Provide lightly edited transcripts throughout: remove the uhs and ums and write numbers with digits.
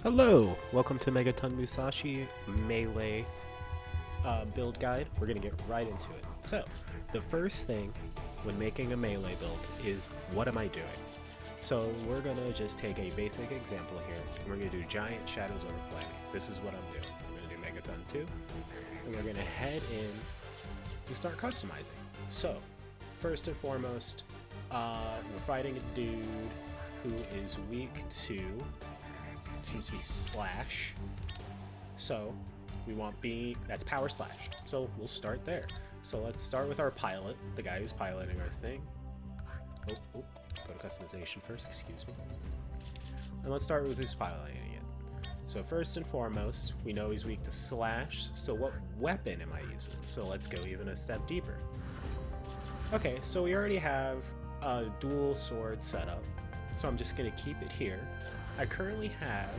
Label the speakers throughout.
Speaker 1: Hello, welcome to Megaton Musashi Melee build guide. We're going to get right into it. So, the first thing when making a melee build is, what am I doing? So we're going to just take a basic example here. We're going to do Giant Shadows Overplay. This is what I'm doing. I'm going to do Megaton 2. And we're going to head in and start customizing. So, first and foremost, we're fighting a dude who is weak to, seems to be slash. So we want B, that's power slash. So we'll start there. So let's start with our pilot, the guy who's piloting our thing. Go to customization first, excuse me. And let's start with who's piloting it. So first and foremost, we know he's weak to slash. So what weapon am I using? So let's go even a step deeper. Okay, so we already have a dual sword setup. So I'm just gonna keep it here. I currently have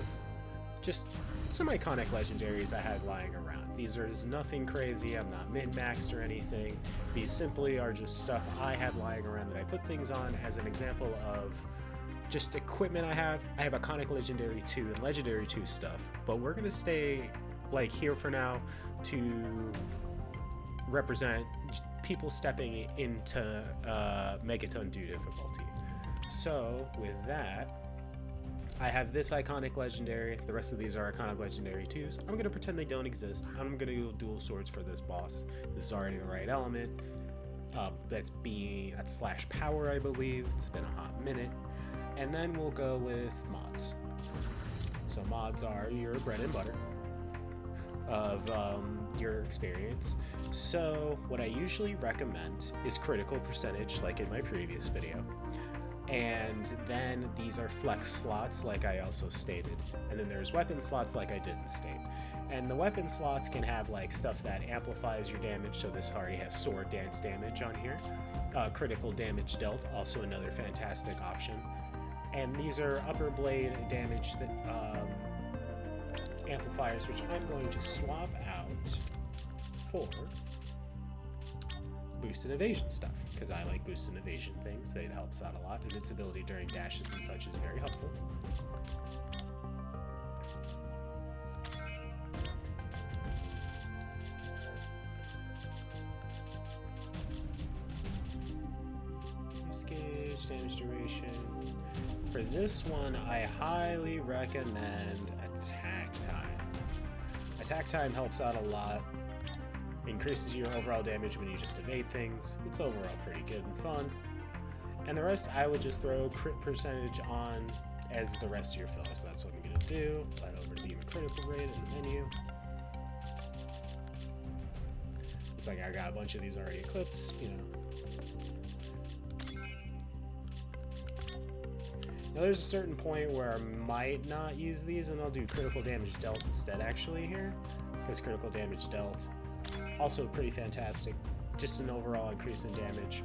Speaker 1: just some iconic legendaries I had lying around. These are nothing crazy, I'm not min-maxed or anything. These simply are just stuff I had lying around that I put things on as an example of just equipment I have. I have iconic legendary 2 and legendary 2 stuff, but we're gonna stay like here for now to represent people stepping into Megaton 2 difficulty. So with that, I have this iconic legendary, the rest of these are iconic legendary 2s. I'm going to pretend they don't exist. I'm going to do dual swords for this boss. This is already the right element. That's slash power, I believe. It's been a hot minute. And then we'll go with mods. So mods are your bread and butter of your experience. So what I usually recommend is critical percentage, like in my previous video. And then these are flex slots, like I also stated. And then there's weapon slots, like I didn't state. And the weapon slots can have like stuff that amplifies your damage, so this already has sword dance damage on here. Critical damage dealt, also another fantastic option. And these are upper blade damage that amplifiers, which I'm going to swap out for boost and evasion stuff, because I like boost and evasion things. It helps out a lot. Invincibility during dashes and such is very helpful. Use gauge, damage duration. For this one, I highly recommend attack time. Attack time helps out a lot. Increases your overall damage when you just evade things. It's overall pretty good and fun. And the rest, I would just throw crit percentage on as the rest of your filler. So that's what I'm going to do. Head over to the critical rate in the menu. It's like I got a bunch of these already equipped, you know. Now there's a certain point where I might not use these and I'll do critical damage dealt instead actually here. Because critical damage dealt, also pretty fantastic, just an overall increase in damage.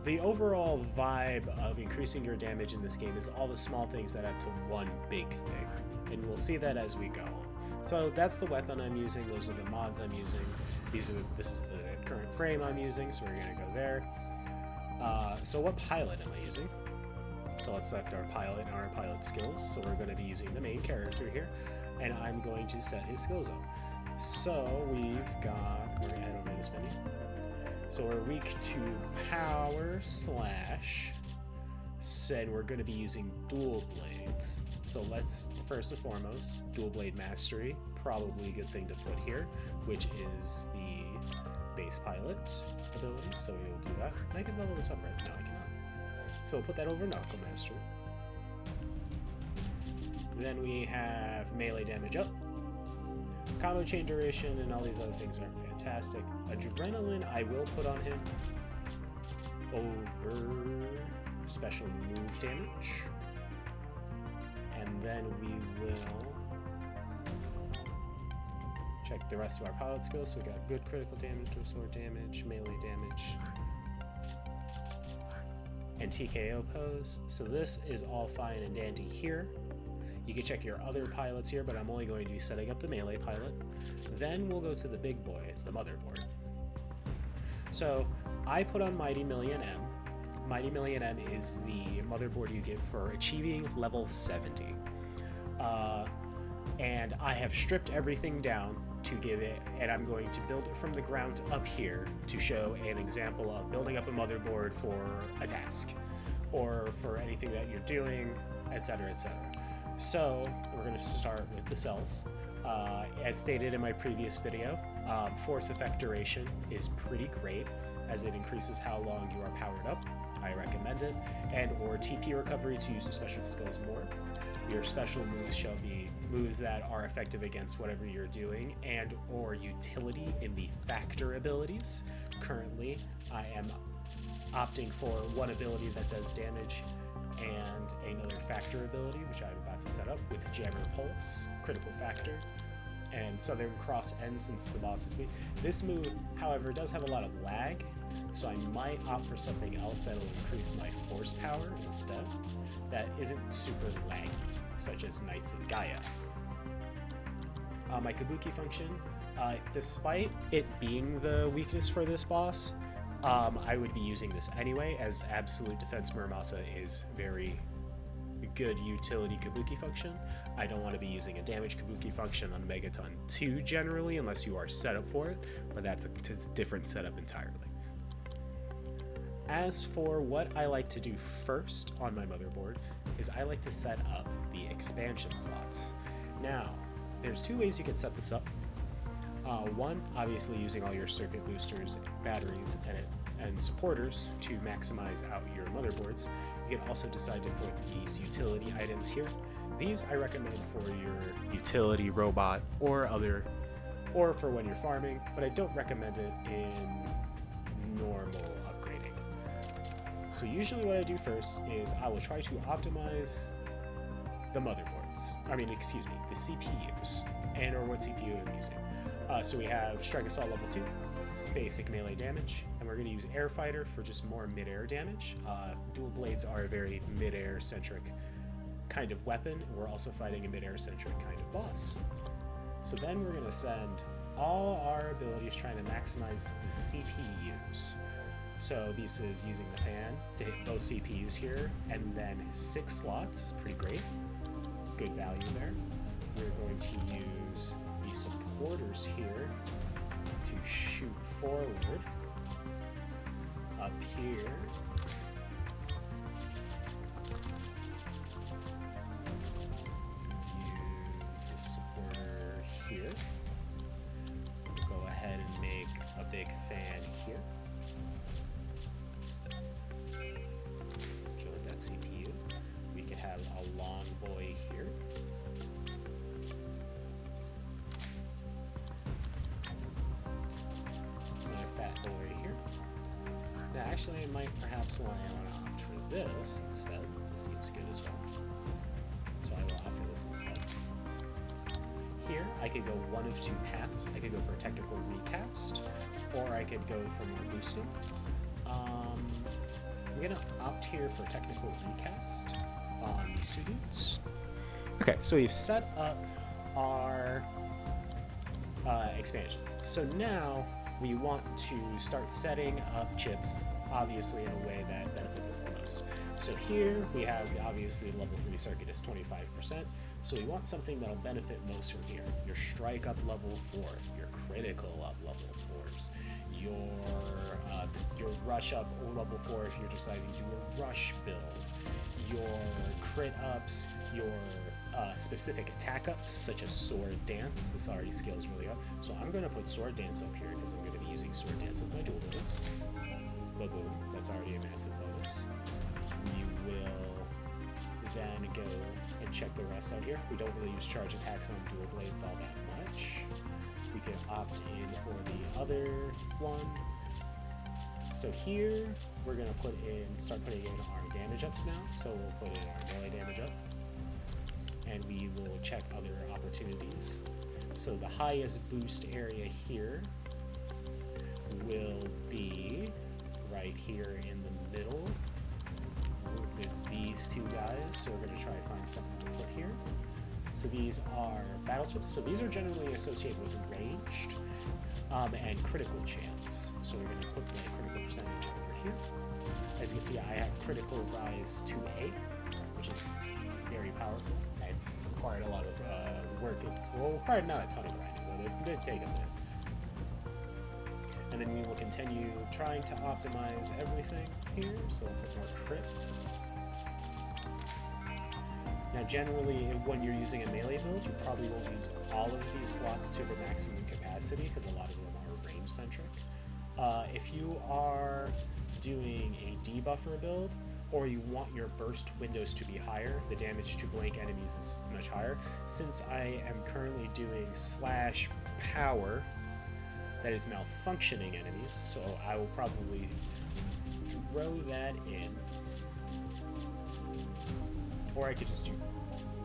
Speaker 1: The overall vibe of increasing your damage in this game is all the small things that add to one big thing, and we'll see that as we go. So that's the weapon I'm using, those are the mods I'm using, this is the current frame I'm using, so we're going to go there. So what pilot am I using? So let's select our pilot and our pilot skills. So we're going to be using the main character here, and I'm going to set his skills up. So we've got, we're gonna head over to this menu. So we're weak to power slash, said we're gonna be using dual blades. So let's, first and foremost, dual blade mastery, probably a good thing to put here, which is the base pilot ability. So we'll do that. And I can level this up right now, I cannot. So we'll put that over knuckle mastery. Then we have melee damage up. Combo chain duration and all these other things aren't fantastic. Adrenaline I will put on him over special move damage. And then we will check the rest of our pilot skills. So we got good critical damage, to sword damage, melee damage, and TKO pose. So this is all fine and dandy here. You can check your other pilots here, but I'm only going to be setting up the melee pilot. Then we'll go to the big boy, the motherboard. So I put on Mighty Million M. Mighty Million M is the motherboard you get for achieving level 70. And I have stripped everything down to give it, and I'm going to build it from the ground up here to show an example of building up a motherboard for a task or for anything that you're doing, etc., etc. So we're going to start with the cells. As stated in my previous video, force effect duration is pretty great as it increases how long you are powered up. I recommend it. And or TP recovery to use the special skills more. Your special moves shall be moves that are effective against whatever you're doing and or utility in the factor abilities. Currently, I am opting for one ability that does damage and another factor ability, which I'm about to set up with Jammer Pulse, critical factor, and Southern Cross End since the boss is me. This move, however, does have a lot of lag, so I might opt for something else that'll increase my force power instead that isn't super laggy, such as Knights in Gaia. My Kabuki function, despite it being the weakness for this boss, I would be using this anyway, as Absolute Defense Muramasa is very good utility Kabuki function. I don't want to be using a damage Kabuki function on Megaton 2 generally, unless you are set up for it, but that's a different setup entirely. As for what I like to do first on my motherboard, is I like to set up the expansion slots. Now, there's two ways you can set this up. One, obviously using all your circuit boosters, batteries, and supporters to maximize out your motherboards. You can also decide to put these utility items here. These I recommend for your utility robot or for when you're farming, but I don't recommend it in normal upgrading. So usually what I do first is I will try to optimize the motherboards. The CPUs, and or what CPU I'm using. So we have Strike Assault level 2, basic melee damage, and we're going to use Air Fighter for just more mid-air damage. Dual blades are a very mid-air centric kind of weapon, and we're also fighting a mid-air centric kind of boss. So then we're going to send all our abilities trying to maximize the CPUs. So this is using the fan to hit both CPUs here, and then 6 slots, pretty great, good value there. We're going to use the supporters here to shoot forward. Up here, use the supporter here. We'll go ahead and make a big fan here. Show that CPU. We could have a long boy here. Now, actually, I might perhaps want to opt for this instead. This seems good as well. So I will opt for this instead. Here, I could go one of two paths. I could go for a technical recast, or I could go for more boosting. I'm going to opt here for technical recast on these two dudes. Okay, so we've set up our expansions. So now, we want to start setting up chips, obviously in a way that benefits us the most. So here we have, obviously, level 3 circuit is 25%, so we want something that'll benefit most from here. Your strike up level 4, your critical up level 4s, your rush up level 4 if you're deciding to do a rush build, your crit ups, your specific attack ups, such as Sword Dance. This already scales really up. So I'm going to put Sword Dance up here because I'm going to be using Sword Dance with my dual blades. Boom, that's already a massive bonus. We will then go and check the rest out here. We don't really use charge attacks on dual blades all that much. We can opt in for the other one. So here, we're going to start putting in our damage ups now. So we'll put in our melee damage up. And we will check other opportunities. So the highest boost area here will be right here in the middle with these two guys. So we're going to try to find something to put here. So these are battle chips. So these are generally associated with ranged and critical chance. So we're going to put the critical percentage over here. As you can see, I have critical rise 2A, which is very powerful. required a lot of work. Well, required not a ton of grinding, but it did take a bit. And then we will continue trying to optimize everything here, so we'll put more crit. Now generally, when you're using a melee build, you probably won't use all of these slots to the maximum capacity, because a lot of them are range-centric. If you are doing a debuffer build, or you want your burst windows to be higher, the damage to blank enemies is much higher. Since I am currently doing /power, that is malfunctioning enemies, so I will probably throw that in. Or I could just do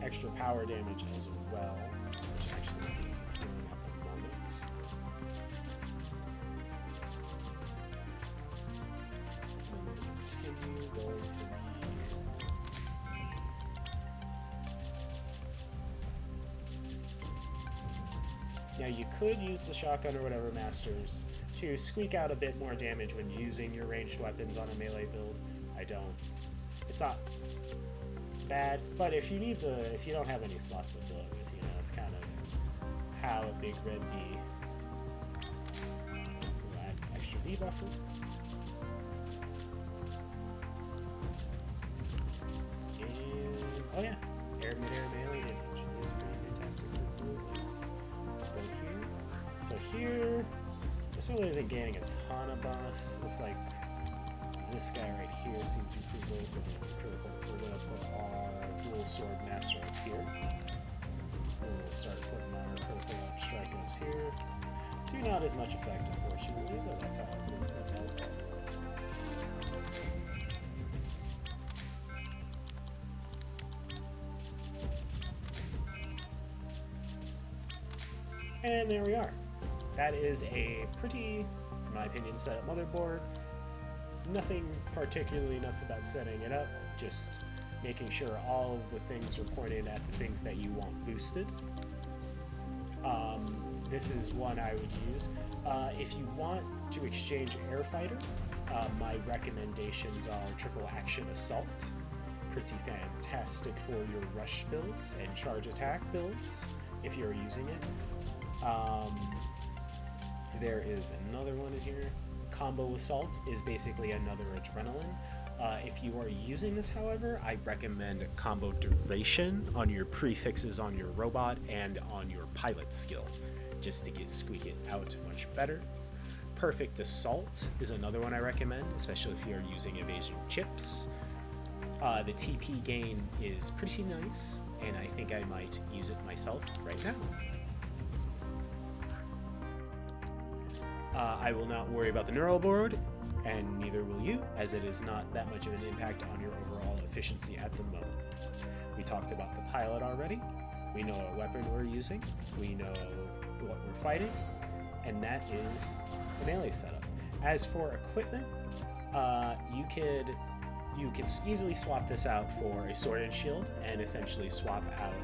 Speaker 1: extra power damage as well, which actually seems appealing at the moment. And then continue going from here. Now you could use the shotgun or whatever masters to squeak out a bit more damage when using your ranged weapons on a melee build. I don't. It's not bad, but if you don't have any slots to fill it with, it's kind of how a big red bee will add extra debuffer. And oh yeah, mid-air melee damage is pretty fantastic for blue blades. Go here. So here, this really isn't gaining a ton of buffs. Looks like this guy right here seems to be pretty good, so we're going to be critical. We're going to put our dual sword master up here. And we'll start putting our critical up strikers here. Do not as much effect, unfortunately, but that's how it is. That's how it is. And there we are. That is a pretty, in my opinion, set up motherboard. Nothing particularly nuts about setting it up, just making sure all of the things are pointed at the things that you want boosted. This is one I would use. If you want to exchange Air Fighter, my recommendations are Triple Action Assault. Pretty fantastic for your rush builds and charge attack builds, if you're using it. There is another one in here. Combo Assault is basically another adrenaline. If you are using this, however, I recommend Combo Duration on your prefixes on your robot and on your pilot skill, just to squeak it out much better. Perfect Assault is another one I recommend, especially if you're using evasion chips. The TP gain is pretty nice, and I think I might use it myself right now. I will not worry about the neural board, and neither will you, as it is not that much of an impact on your overall efficiency at the moment. We talked about the pilot already. We know what weapon we're using. We know what we're fighting, and that is the melee setup. As for equipment, you could easily swap this out for a sword and shield, and essentially swap out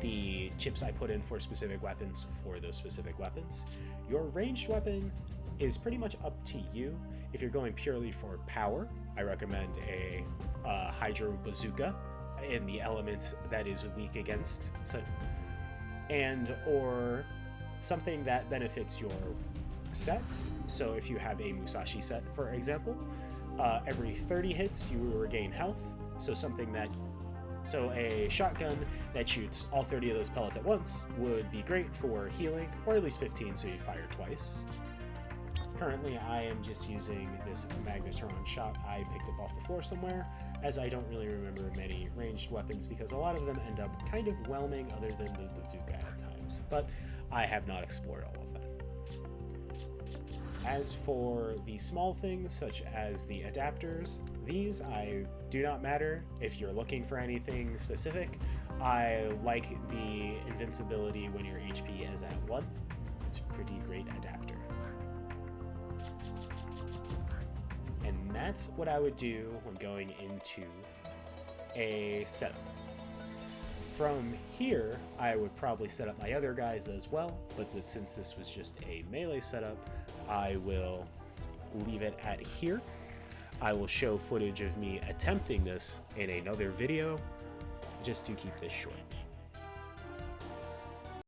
Speaker 1: the chips I put in for specific weapons for those specific weapons. Your ranged weapon is pretty much up to you. If you're going purely for power, I recommend a Hydro Bazooka in the element that is weak against, or something that benefits your set. So if you have a Musashi set, for example, every 30 hits you will regain health. So a shotgun that shoots all 30 of those pellets at once would be great for healing, or at least 15 so you fire twice. Currently I am just using this Megaton shot I picked up off the floor somewhere, as I don't really remember many ranged weapons because a lot of them end up kind of whelming other than the bazooka at times, but I have not explored all of them. As for the small things such as the adapters, these do not matter if you're looking for anything specific. I like the invincibility when your HP is at 1. It's a pretty great adapter. And that's what I would do when going into a setup. From here, I would probably set up my other guys as well, but since this was just a melee setup, I will leave it at here. I will show footage of me attempting this in another video, just to keep this short.